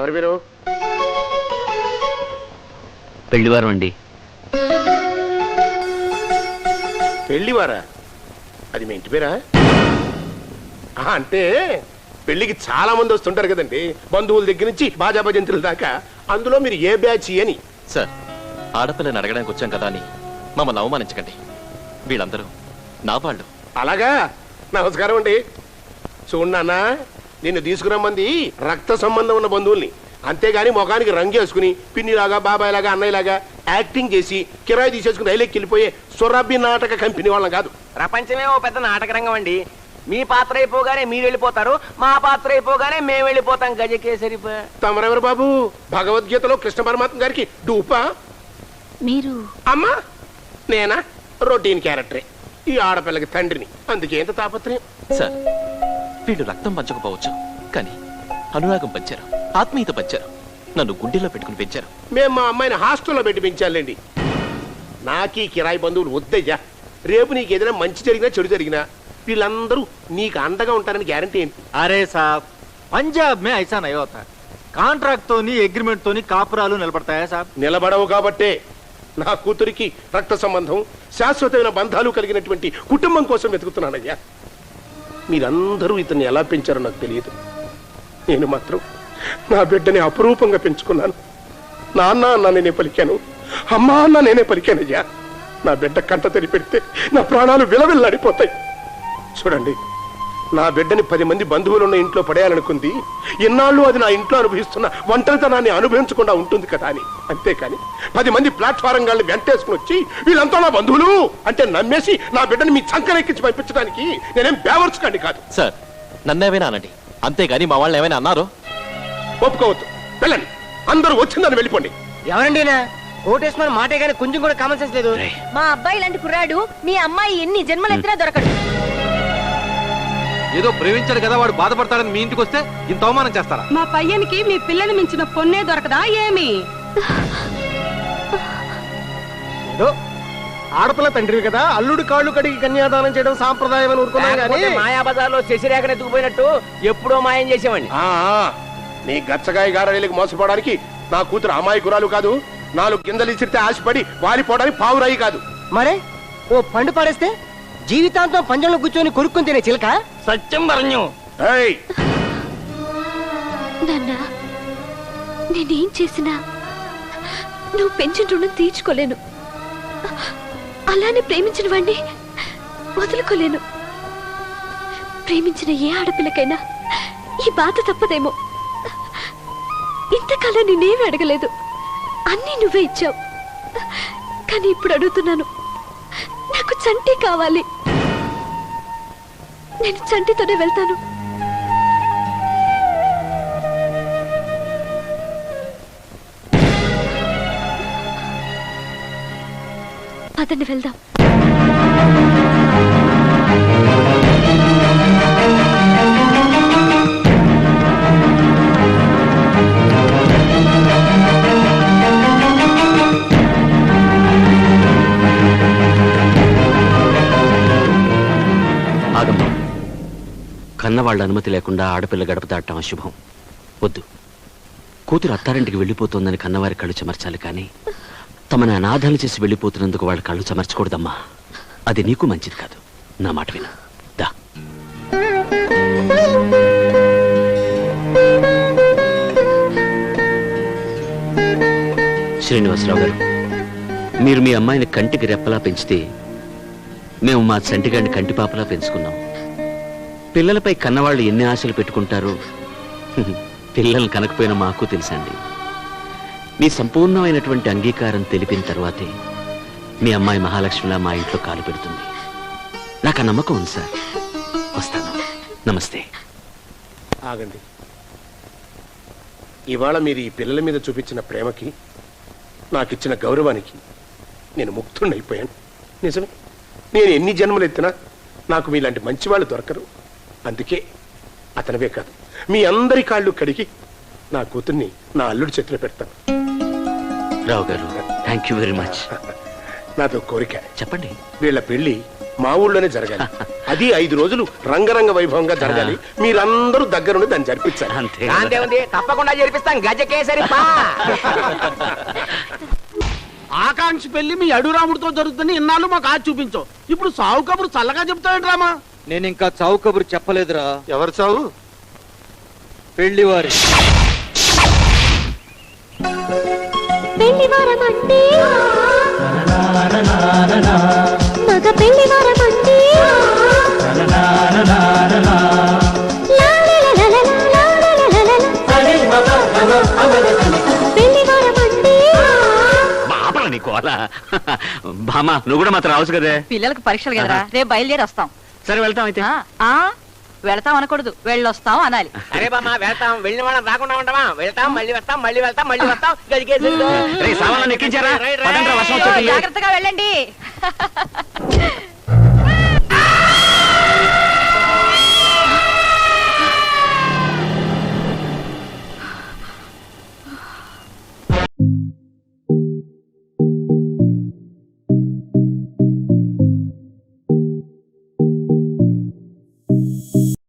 ఎవరి పేరు? పెళ్లివారం అండి. పెళ్లివారా? అది మీ ఇంటి పేరా? అంటే పెళ్లికి చాలా మంది వస్తుంటారు కదండి, బంధువుల దగ్గర నుంచి బాజా భజంతుల దాకా. అందులో మీరు ఏ బ్యాచ్ అని? సార్, ఆడపిల్లని అడగడానికి వచ్చాం కదా అని మమ్మల్ని అవమానించకండి. వీళ్ళందరూ నా వాళ్ళు. అలాగా? నమస్కారం అండి. చూడన్నా, నిన్ను తీసుకురమ్మంది రక్త సంబంధం ఉన్న బంధువుల్ని, అంతేగాని ముఖానికి రంగు వేసుకుని పిన్నిలాగా బాబాయ్లాగా అన్నయ్యలాగా యాక్టింగ్ చేసి కిరాయి తీసేసుకుని రైలెక్కి వెళ్ళిపోయే సురభి నాటక కంపెనీ వాళ్ళం కాదు. ప్రపంచమే ఓ పెద్ద నాటక రంగం అండి. మీ పాత్ర అయిపోగానే మీరు వెళ్ళిపోతారు, మా పాత్ర అయిపోగానే మేము వెళ్ళిపోతాం. గజకేసరి. తమరెవరు బాబు? భగవద్గీతలో కృష్ణ పరమాత్మ గారికి డూపా? మీరు? అమ్మా నేనా? రొటీన్ క్యారెక్టరే. ఈ ఆడపిల్లకి తండ్రిని, అందుకే ఎంత తాపత్రయం. సార్, వీళ్ళు రక్తం పంచకపోవచ్చు, కానీ అనురాగం పంచారు, ఆత్మీయత పంచారు, నన్ను గుండెల్లో పెట్టుకుని పెంచారు. మేము మా అమ్మాయిని హాస్టల్లో పెట్టి పెంచాలండి. నాకీ కిరాయి బంధువులు వద్దయ్యా. రేపు నీకు ఏదైనా మంచి జరిగినా చెడు జరిగినా వీళ్ళందరూ నీకు అండగా ఉంటారని గ్యారంటీ ఏంటి? అరే సాబ్, పంజాబ్ మే ఐసా నహీ హోతా. కాంట్రాక్ట్ తోని అగ్రిమెంట్ తోని కాపురాలు నిలబడతాయా సాబ్? నిలబడవు కాబట్టే నా కూతురికి రక్త సంబంధం, శాశ్వతమైన బంధాలు కలిగినటువంటి కుటుంబం కోసం వెతుకుతున్నానయ్యా. మీరందరూ ఇతన్ని ఎలా పెంచారో నాకు తెలియదు. నేను మాత్రం నా బిడ్డని అపురూపంగా పెంచుకున్నాను. నాన్న అన్న నేనే పలికాను, అమ్మా అన్న నేనే పలికానయ్యా. నా బిడ్డ కంట తెరి పెడితే నా ప్రాణాలు విలవిల్లాడిపోతాయి. చూడండి, నా బిడ్డని 10 మంది బంధువులు ఉన్న ఇంట్లో పడేయాలనుకుంది. ఇన్నాళ్ళు అది నా ఇంట్లో అనుభవిస్తున్న ఒంటరితనాన్ని అనుభవించకుండా ఉంటుంది కదా అని. అంతేకాని 10 మంది ప్లాట్ఫారం గాళ్ళని వెంటేసుకుని వచ్చి వీళ్ళంతా నా బంధువులు అంటే నమ్మేసి నా బిడ్డని మీ చంకనెక్కించి పంపించడానికి నేనేం బేవర్చుకండి కాదు. సార్, నన్నేమైనా అనండి, అంతేగాని మా వాళ్ళని ఏమైనా అన్నారో ఒప్పుకోవద్దు. వెళ్ళండి, అందరూ వచ్చిందని వెళ్ళిపోండి. ఎవరండి? కోటేశ్వర మాటే కానీ కొంచెం కూడా కామన్ సెన్స్ లేదు. మా అబ్బాయి లాంటి కుర్రాడు మీ అమ్మాయి ఎన్ని జన్మలు ఎత్తినా దొరకడు. ఏదో ప్రేమించాడు కదా వాడు బాధపడతాడని మీ ఇంటికి వస్తే ఇంత అవమానం చేస్తారా? మా పయ్యనికి మీ పిల్లని మించిన పొన్నే దొరకదా ఏమి? ఏదో ఆడపిల్ల తండ్రి కదా, అల్లుడు కాళ్ళు కడిగి కన్యాదానం చేయడం సాంప్రదాయం అని ఊరుకున్నాను. మాయాబజార్లో శశిరేఖను ఎత్తుకుపోయినట్టు ఎప్పుడో మాయం చేసేవాడిని. నీ గచ్చగాయ గారడీలకు మోసపోవడానికి నా కూతురు అమాయకురాలు కాదు. 4 గింజలు ఇచ్చితే ఆశపడి వాలిపోవడానికి పావురాయి కాదు. మరే ఓ పండు పడేస్తే జీవితాంతం పంజంలో కూర్చొని కొరుక్కుని తినే చిలక. సత్యం వరణ్యం. నాన్న, నేనేం చేసినా నువ్వు పెంచిన రుణం తీర్చుకోలేను. అలానే ప్రేమించిన వాణ్ణి వదులుకోలేను. ప్రేమించిన ఏ ఆడపిల్లకైనా ఈ బాధ తప్పదేమో. ఇంతకాలం నేనేమి అడగలేదు, అన్నీ నువ్వే ఇచ్చావు. కానీ ఇప్పుడు అడుగుతున్నాను, నాకు చంటి కావాలి. నేను చంటితోనే వెళ్తాను. పదండి వెళ్దాం. ఆగమ్మా, కన్నవాళ్ళ అనుమతి లేకుండా ఆడపిల్ల గడప దాటం అశుభం. వద్దు. కూతురు అత్తారింటికి వెళ్ళిపోతోందని కన్నవారి కళ్ళు చెమర్చాలి, కానీ తమని అనాథాలు చేసి వెళ్ళిపోతున్నందుకు వాళ్ళ కళ్ళు చెమర్చకూడదమ్మా. అది నీకు మంచిది కాదు. నా మాట విను. దా. శ్రీనివాసరావు గారు, మీరు మీ అమ్మాయిని కంటికి రెప్పలా పెంచితే మేము మా చంటిగాడిని కంటిపాపలా పెంచుకున్నాం. పిల్లలపై కన్నవాళ్ళు ఎన్ని ఆశలు పెట్టుకుంటారో పిల్లలు కనకపోయినా మాకు తెలుసండి. మీ సంపూర్ణమైనటువంటి అంగీకారం తెలిపిన తర్వాతే మీ అమ్మాయి మహాలక్ష్మిలా మా ఇంట్లో కాలు పెడుతుంది. నాకు ఆ నమ్మకం ఉంది సార్. వస్తాను. నమస్తే. ఆగండి. ఇవాళ మీరు ఈ పిల్లల మీద చూపించిన ప్రేమకి, నాకిచ్చిన గౌరవానికి నేను ముక్తున్నైపోయాను. నిజమే, నేను ఎన్ని జన్మలు ఎత్తినా నాకు మీలాంటి మంచి వాళ్ళు దొరకరు. అందుకే అతనివే కాదు, మీ అందరి కాళ్ళు కడిగి నా కూతుర్ని నా అల్లుడి చేతిలో పెడతాను. రావు గారు, థ్యాంక్ యూ వెరీ మచ్. నాతో కోరిక. చెప్పండి. వీళ్ళ పెళ్లి మా ఊళ్ళోనే జరగాలి. అది 5 రోజులు రంగరంగ వైభవంగా జరగాలి. మీరందరూ దగ్గరుండి దాన్ని జరిపించాలి. అంతే అంతే ఉంది, తప్పకుండా జరిపిస్తాం. గజకేసరి పా. ఆకాంక్ష పెళ్లి మీ అడురాముడితో జరుగుతుంది. ఇన్నాళ్ళు మాకు ఆచి చూపించావు. ఇప్పుడు సావు కబురు చల్లగా చెప్తావేంట్రామా? నేను ఇంకా చావు కబురు చెప్పలేదురా. ఎవరు చావు? పెళ్లివారి. పెళ్లివారమంటే మగ పెళ్లివారమంటే పెళ్లివారమంటే బాపల నీ కోల. బామా నువ్వు కూడా మాత్రం రావచ్చు కదే. పిల్లలకు పరీక్షలు కదరా, రేపు బయలుదేరి వస్తాం. సరే వెళ్తాం అయితే. వెళతాం అనకూడదు, వెళ్ళొస్తాం అనాలి. అరే బామ్మ, వెళ్తాం. వెళ్ళిన వాళ్ళం రాకుండా ఉంటామా? వెళ్తాం, మళ్ళీ వస్తాం, మళ్ళీ వెళ్తాం, మళ్ళీ వస్తాం. గజకేసరి. రేయ్, సామాన్లు ఎక్కించారా? Right, right. పదండ్రా, వర్షం వచ్చేస్తుంది. జాగ్రత్తగా వెళ్ళండి.